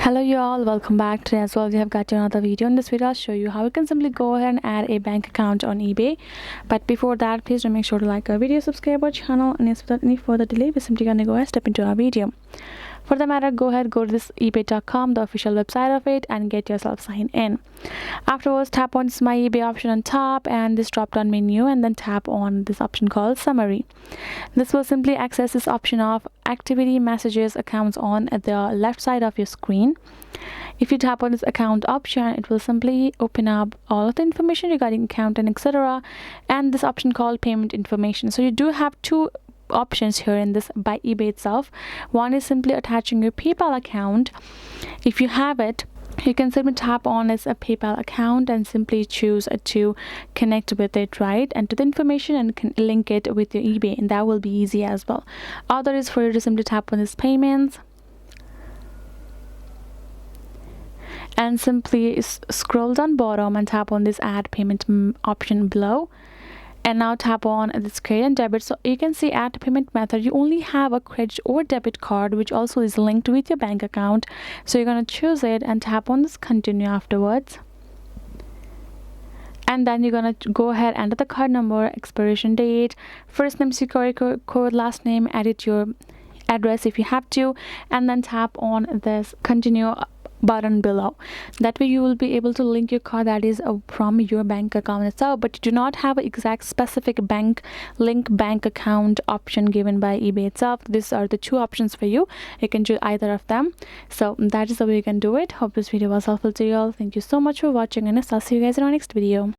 Hello you all, welcome back. Today as well we have got another video. In this video I'll show you how you can simply go ahead and add a bank account on eBay. But before that, please do make sure to like our video, subscribe our channel, and yes, without any further delay we're simply gonna go ahead and step into our video. For the matter, go to this ebay.com, the official website of it, and get yourself signed in. Afterwards, tap on this my eBay option on top and this drop down menu, and then tap on this option called summary. This will simply access this option of activity messages accounts on at the left side of your screen. If you tap on this account option, it will simply open up all of the information regarding account and etc, and this option called payment information. So you do have two options here in this by eBay itself. One is simply attaching your PayPal account. If you have it, you can simply tap on as a PayPal account and simply choose to connect with it, right, and to the information, and can link it with your eBay, and that will be easy as well. Other is for you to simply tap on this payments and simply scroll down bottom and tap on this add payment option below, and now tap on this credit and debit. So you can see add payment method, you only have a credit or debit card which also is linked with your bank account, so you're going to choose it and tap on this continue afterwards. And then you're going to go ahead, enter the card number, expiration date, first name, security code, last name, edit your address if you have to, and then tap on this continue button below. That way you will be able to link your card that is from your bank account itself, but you do not have an exact specific bank account option given by eBay itself. These are the two options for you. You can choose either of them. So that is the way you can do it. Hope this video was helpful to you all. Thank you so much for watching, and I'll see you guys in our next video.